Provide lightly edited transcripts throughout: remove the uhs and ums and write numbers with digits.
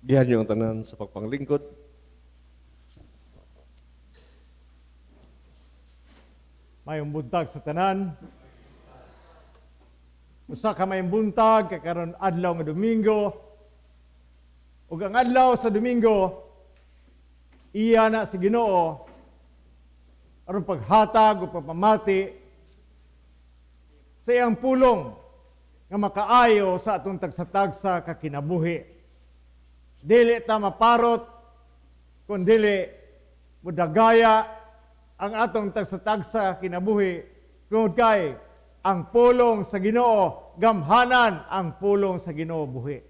Gihan niyo ang tanan sa pagpanglingkod. Mayong buntag sa tanan. Usa ka mayong buntag kay karon adlaw nga Domingo. Ug ang adlaw sa Domingo iya na si Ginoo aron paghatag o pagpamati sa iyang pulong nga makaayo sa atong tagsa-tagsa ka kinabuhi. Dili ta maparot kun dili mudagaya ang atong tagsa-tagsa kinabuhi tungod kay ang pulong sa Ginoo gamhanan ang pulong sa Ginoo buhi.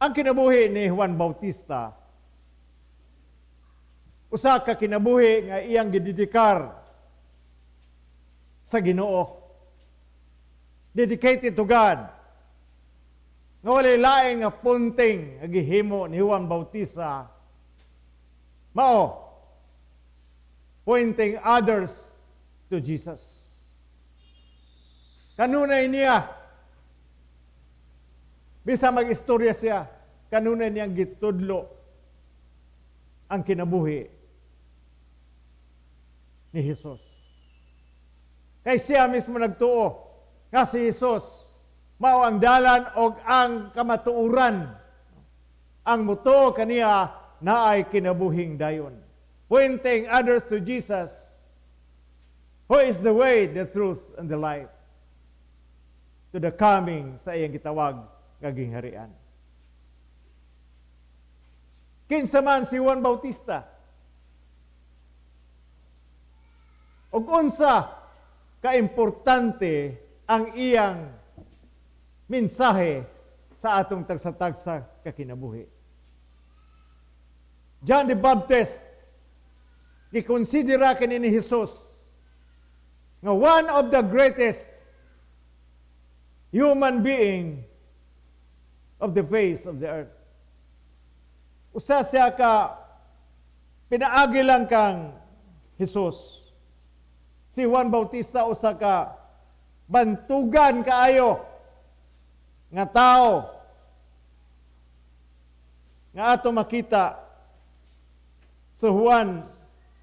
Ang kinabuhi ni Juan Bautista usa ka kinabuhi nga iyang gidedikar sa Ginoo. Dedicated to God. Nga walay laing nga punting nga gihimo ni Juan Bautista mao pointing others to Jesus. Kanunay niya bisa mag-istorya siya, kanunay niyang gitudlo ang kinabuhi ni Jesus. Kay siya mismo nagtuo nga si Jesus mao ang dalan og ang kamatuoran. Ang mutuo kaniya naay kinabuhing dayon. Pointing others to Jesus, who is the way, the truth, and the life, to the coming sa iyang gitawag nga gingharian. Kinsa man si Juan Bautista, ug unsa ka-importante ang iyang mensahe sa atong tagsa-tagsa ka kinabuhi. John the Baptist gikonsidera kini ni Jesus nga one of the greatest human being of the face of the earth. Usa siya ka pinaagi lang kang Jesus. Si Juan Bautista usa ka bantugan kaayo nga tao nga ato makita sa Juan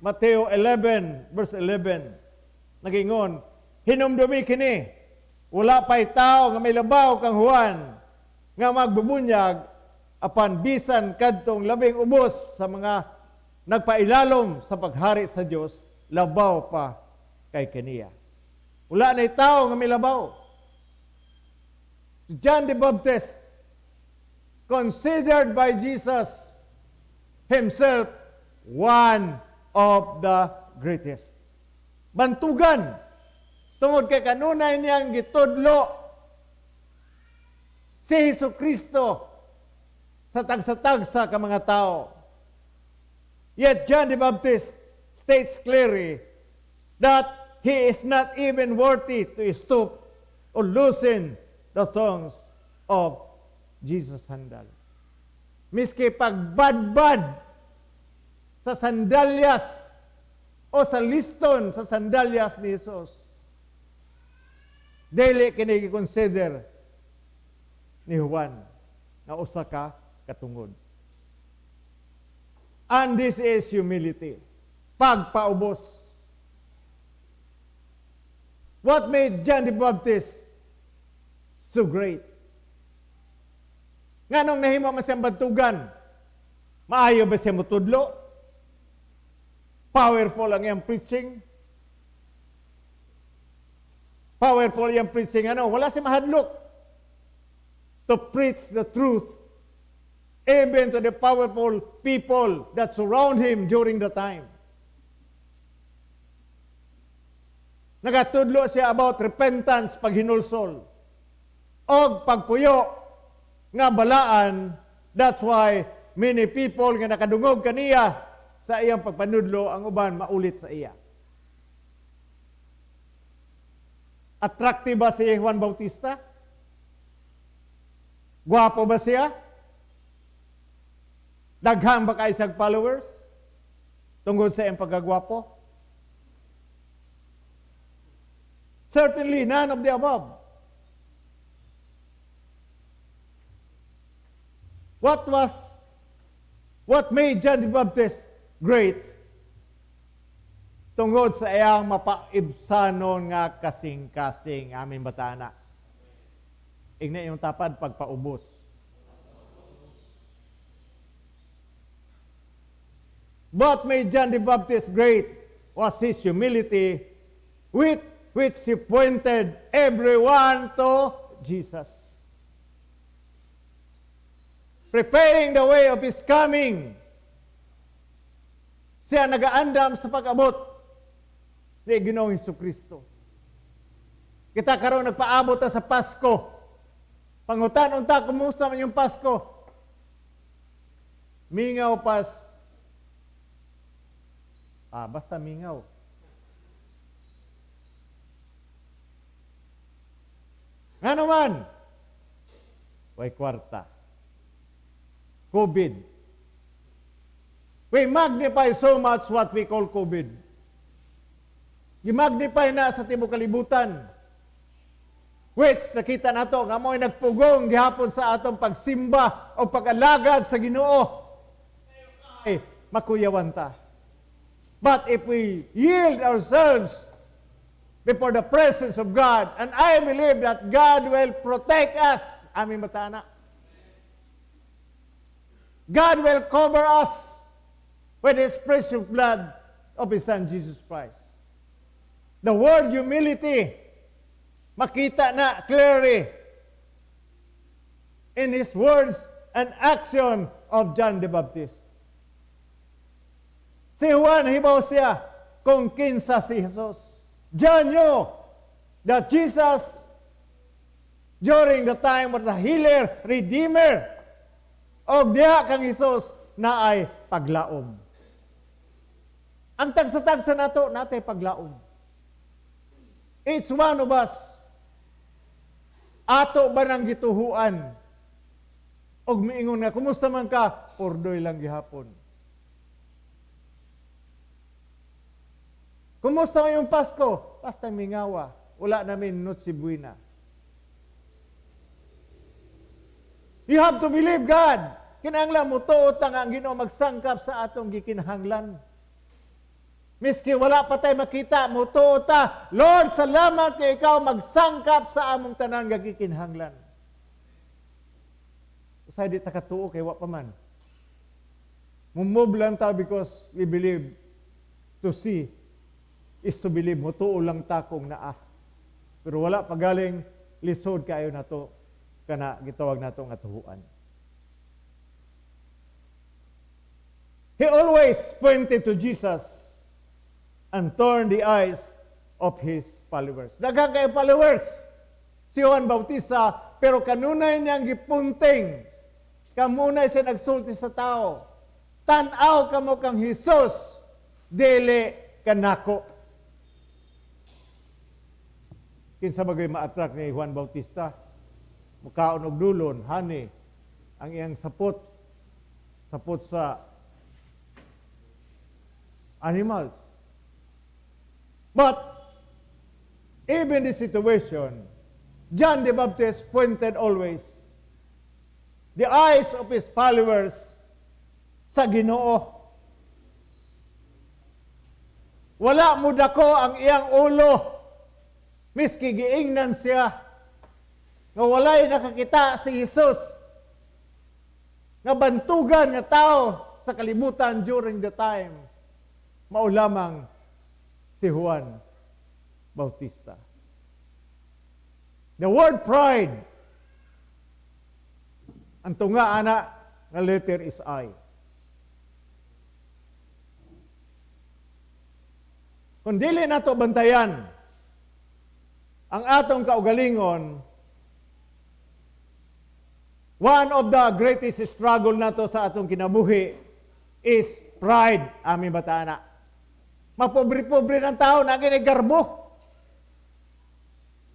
Mateo 11 verse 11 nagingon, hinumdumi kini wala pa'y tao nga may labaw kang Juan nga magbubunyag apan bisan kadtong labing ubos sa mga nagpailalom sa paghari sa Dios labaw pa kay kaniya. Wala na'y tao nga may labaw. John the Baptist, considered by Jesus himself one of the greatest. Bantugan, tungod kay kanunay niyang gitudlo si Jesucristo sa tagsa-tagsa ka mga tao. Yet John the Baptist states clearly that he is not even worthy to stoop or loosen the thongs of Jesus' sandal. Miski pagbadbad sa sandalyas o sa liston sa sandalyas ni Jesus, dili kini gi-consider ni Juan na usa ka katungod. And this is humility. Pagpaubos. What made John the Baptist so great? Nganong nahimo man siyang bantugan? Maayo ba siya mutudlo? Powerful ang iyang preaching? Powerful yung preaching, wala siya mahadlok to preach the truth even to the powerful people that surround him during the time. Nagatudlo siya about repentance, paghinulsol, o pagpuyo nga balaan. That's why many people nga nakadungog kaniya sa iyang pagpanudlo, ang uban maulit sa iya. Attractive ba si Juan Bautista? Gwapo ba siya? Daghang ba kayo siyang followers? Tungkol sa iyang pagkagwapo? Certainly none of the above. What made John the Baptist great? Tungod sa iyang mapaibsanon nga kasing-kasing aming batana. Igna yung tapad pagpaubos. What made John the Baptist great was his humility, with which he pointed everyone to Jesus, preparing the way of his coming. Siya nagaandam sa pag-abot ni Ginoong Hesukristo. Kita karon nagpaabot sa Pasko. Pangutan unta kumusta man yung Pasko? Mingaw pas. Basta mingaw. Nga naman, way kwarta. COVID. We magnify so much what we call COVID. I-magnify na sa tibuok kalibutan. Which nakita nato nga mo'y nagpugong gihapon sa atong pagsimba o pag-alagad sa Ginoo. Ay, makuyawan ta. But if we yield ourselves before the presence of God, and I believe that God will protect us, aming matana. God will cover us with His precious blood of His Son, Jesus Christ. The word humility, makita na clearly in His words and action of John the Baptist. Si Juan, hibaw siya kung kinsa si Jesus. John knew that Jesus, during the time was a healer, redeemer, o diha kang Jesus na ay paglaom. Ang tagsa-tagsa nato, natay paglaom. Each one of us, ato ba nang gituhuan? Og miingon nga, kumusta man ka? Pordoy lang gihapon. Kumusta ngayong Pasko? Basta mingawa. Wala namin Noche Buena. You have to believe God. Kinahanglan mo tuot ang Ginoo magsangkap sa atong gikinahanglan. Miski wala pa tayo makita, mo tuot ta. Lord, salamat kay ikaw magsangkap sa among tanan nga gikinahanglan. Usay di ta katuo kay wa pa man. Mumove lang ta because we believe. To see is to believe. Mutuo lang ta kung naa. Pero wala pagaling lisod kayo na to kana gitawag nato nga tuhuan. He always pointed to Jesus and turned the eyes of his followers. Daghang kay followers si Juan Bautista, pero kanunay niyang gipunting, kamunay siya nagsulti sa tao. Tan-aw kamo kang Jesus, dili kanako. Kinsa bagay ma-attract ni Juan Bautista? Mukaon og dulon, hani, ang iyang sapot sa animals. But, even this situation, John the Baptist pointed always the eyes of his followers sa Ginoo. Wala mo dako ang iyang ulo, miski giingnan siya, nga walay nakakita si Jesus, nga bantugan nga tao sa kalibutan during the time, mao lamang si Juan Bautista. The word pride, ang tunga ana nga letter is I. Kung dili nato bantayan ang atong kaugalingon, one of the greatest struggle nato sa atong kinabuhi is pride, aming batana. Mapobre-pobre ng tao, naginigarbo.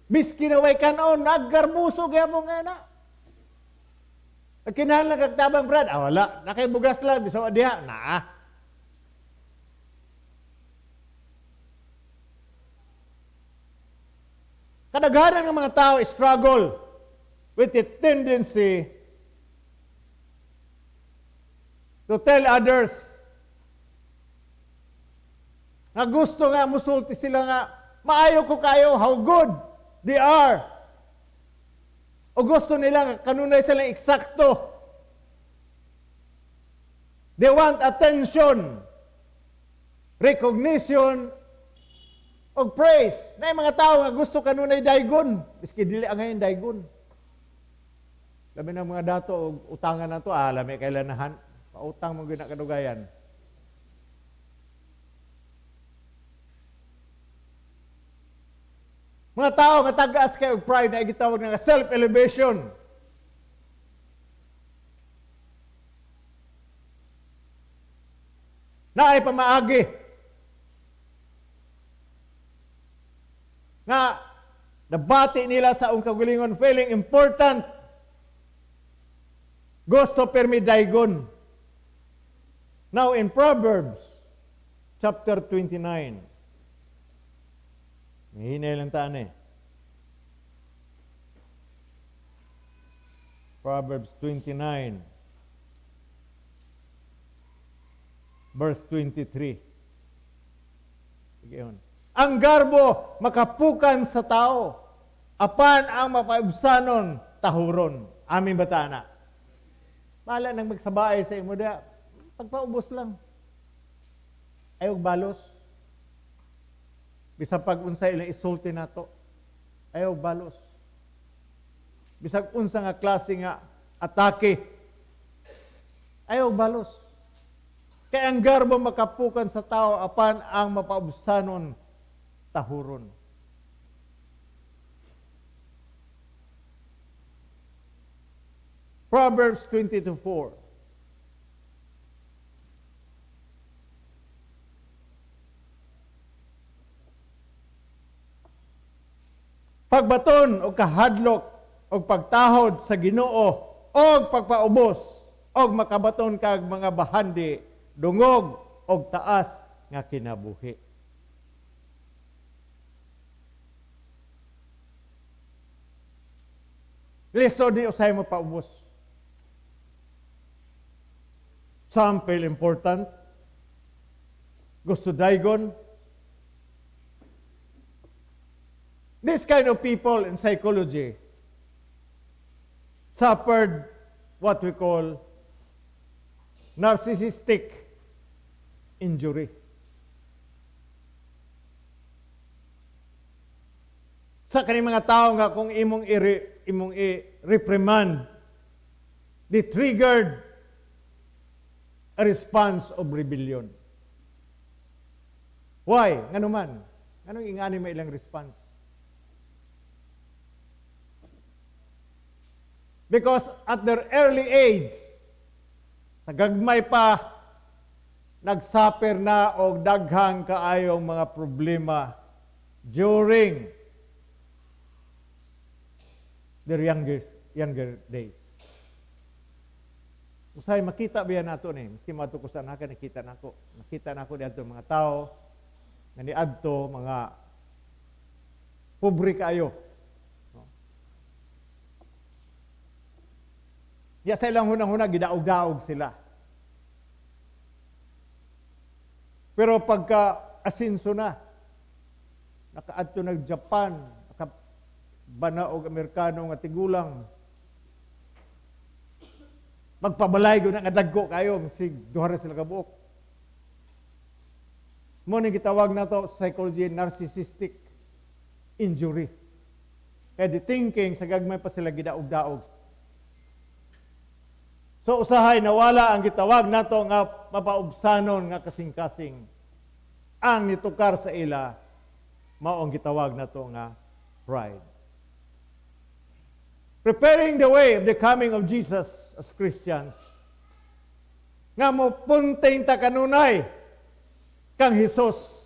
Biski na way kanon, naggarbuso kaya mo nga na. Kinahanglan kagtabang brad, wala, nakaibugas lang, bisaw diha, naa. Kadaghanan ng mga tao struggle with the tendency to tell others nga gusto nga musulti sila nga maayo ko kayo how good they are. O gusto nila kanunay sila eksakto. They want attention, recognition, o praise. Na mga tao nga gusto kanunay daygon. Biski dili ang ngayon daygon. Labi ng mga dato o utangan na to, lami kailanahan. Pautang mo gina kadugayan. Mga tao nga tagas kay og pride na gitawag nga self-elevation. Na ay pamaagi. Nga nabati nila sa ung kagalingon feeling important. Gusto permi daygon. Now in Proverbs chapter 29. Hinay lang taan Proverbs 29 verse 23. Sige yun. Ang garbo makapukan sa tao, apan ang mapaibsanon tahuron. Amin batana. Bala nang magsabay sa imo da, pagpaubos lang. Ayog balos. Bisag pag-unsa ilang isulti nato, ayaw balos. Bisag unsa nga klase nga atake, ayaw balos. Kaya ang garbo makapukan sa tao, apan ang mapaubsanon tahuron. Proverbs 22:4. Pagbaton o kahadlok o pagtahod sa Ginoo o pagpaubos o makabaton kag mga bahandi dungog o taas nga kinabuhi. Lisod ni usay mo paubos. Sample important. Gusto daygon. This kind of people in psychology suffered what we call narcissistic injury. Sa kaning mga tao nga kung imong i-reprimand, they triggered a response of rebellion. Why? Ngano man? Nganong ingani may ilang response? Because at their early age, sa gagmay pa, nagsaper na o daghang kaayong mga problema during their younger days. Usay makita biya nato ni, miski matukusan na nakita nako. Nakita nako dito mga tao nga niadto mga pobre kaayo. Ya sa ilang hunang-huna, gidaog-daog sila. Pero pagka asinso na, nakaadto nag-Japan, nakabana og Amerikano nga tigulang, magpabalay ko na nga dagko kayo, sig duhara sila kabuok. Mo ni gitawag na to psychology narcissistic injury. Kaya di thinking sa gagmay pa sila gidaog-daog. So usahay nawala ang gitawag nato nga mapaubsanon nga kasing-kasing. Ang nitukar sa ila mao ang gitawag nato nga pride. Preparing the way of the coming of Jesus as Christians. Nga mo punting ta kanunay kang Hesus.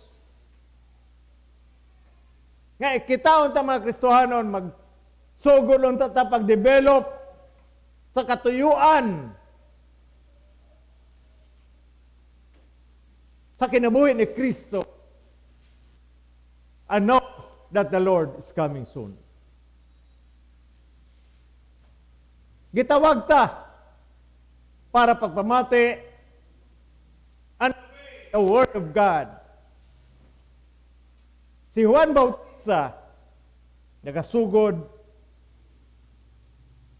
Nga ikitaon ta mga Kristohanon magsugod ta pag-develop sa katuyuan sa kinabuhi ni Kristo and know that the Lord is coming soon. Gitawag ta para pagpamati the Word of God. Si Juan Bautista, nagasugod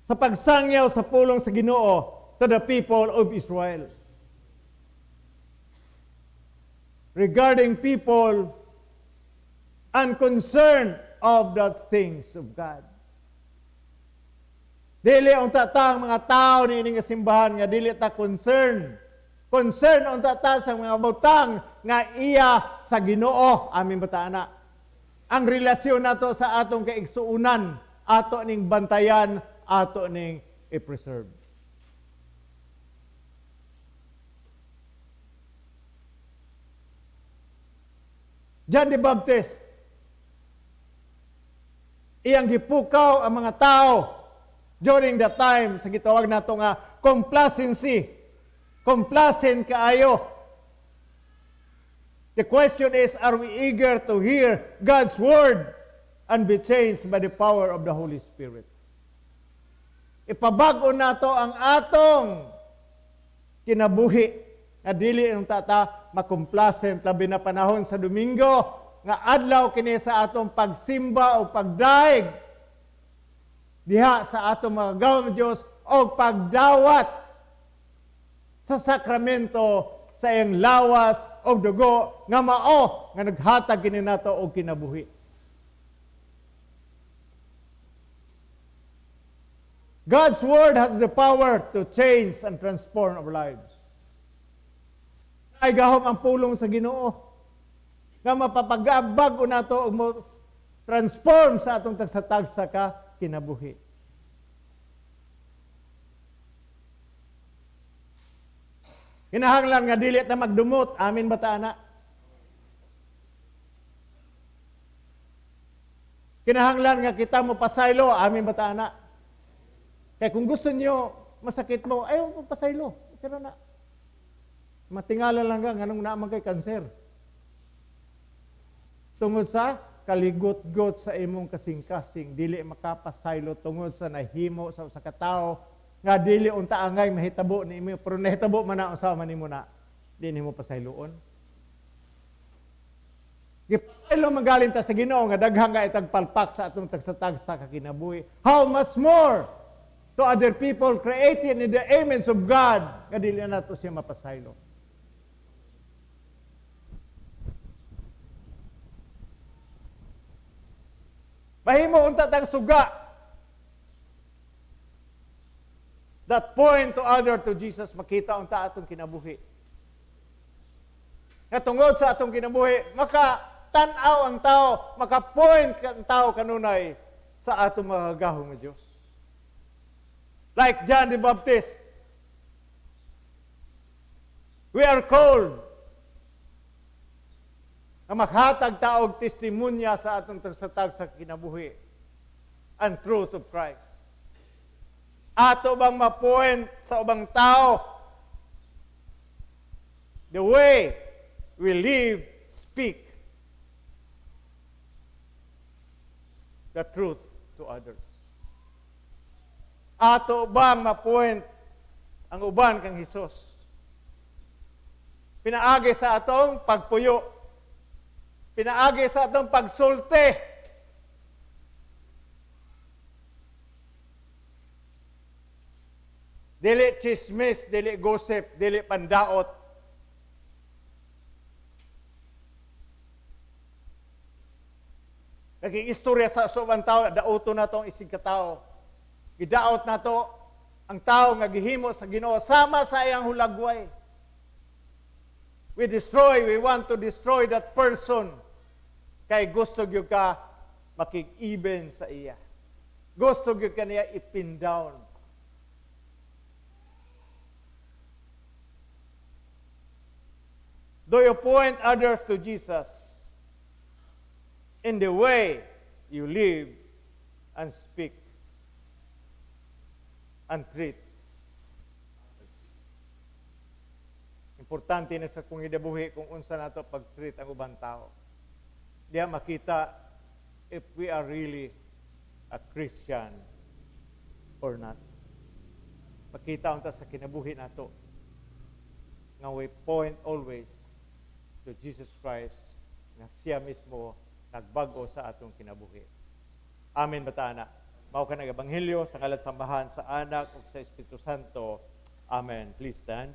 sa pagsangyaw sa pulong sa Ginoo to the people of Israel. Regarding people unconcerned of the things of God. Dili ang tatang mga tao ni ining simbahan nga dili ta concern. Concern ang tata sa mga butang nga iya sa Ginoo aming bataana. Ang relasyon nato sa atong kaigsuunan, ato ning bantayan, ato ning i-preserve. John the Baptist, iyang gipukaw ang mga tao during that time sa gitawag nato nga complacency. Complacent kaayo. The question is, are we eager to hear God's word and be changed by the power of the Holy Spirit? Ipabago nato ang atong kinabuhi nga dili ang tata makomplacent labi na panahon sa Domingo nga adlaw kini sa atong pagsimba o pagdaig diha sa atong mga gawang Dios o pagdawat sa sakramento sa iyang lawas o dugo nga mao nga naghatag kini nato og kinabuhi. God's word has the power to change and transform our lives. Ay gahom ang pulong sa Ginoo nga mapapagabag nato og mo transform sa atong tagsa-tagsa ka kinabuhi. Kinahanglan nga dili ta magdumot, amin bataana. Kinahanglan nga kita mo pasaylo, amin bataana. Kaya kung gusto niyo masakit mo, ayaw mo pasaylo. Pero na. Matingala lang ka, anong naman kay kanser. Tungod sa kaligot-got sa imong kasing-kasing, dili makapasaylo tungod sa nahimo sa katao, nga dili unta angay mahitabo ni imo, pero nahitabo man na usawa man nimo na, di nimo pasayloon. Gipasaylo magaling ta sa Ginoo nga daghang nga itagpalpak sa atong tagsatagsa ka kinabuhi. How much more to other people created in the image of God, nga dili nato siya mapasaylo. Mahimo unta tang suga that point to other to Jesus, makita unta atong kinabuhi. Nga tungod sa atong kinabuhi, makatanaw ang tao, makapoint ang tao kanunay sa atong mga gahong nga Diyos. Like John the Baptist, we are called na makhatag taog testimonya sa atong tagsatag sa kinabuhi and truth of Christ. Ato bang mapoint sa ubang tao the way we live, speak the truth to others. Ato bang mapoint ang uban kang Hesus? Pinaagi sa atong pagpuyo, pinaagi sa atong pagsulti, dili chismis, dili gossip, dili pandaot. Naging istorya sa subang tao, dauto na itong isig katao. Gidaot na to ang tao nga gihimo sa Ginoo sama sa iyang hulagway. We want to destroy that person. Kay gusto gyud ka makig-even sa iya. Gusto gyud ka niya ipin down. Do you point others to Jesus in the way you live and speak and treat? Importante na sa kung hidabuhi kung unsa nato pag-treat ang ubang tao. Diya makita if we are really a Christian or not. Makita unta sa kinabuhi nato nga we point always to Jesus Christ nga siya mismo nagbago sa atong kinabuhi. Amen batana. Mao ka nag ebanghelyo sa ngalan sambahan sa Anak ug sa Espiritu Santo. Amen. Please stand.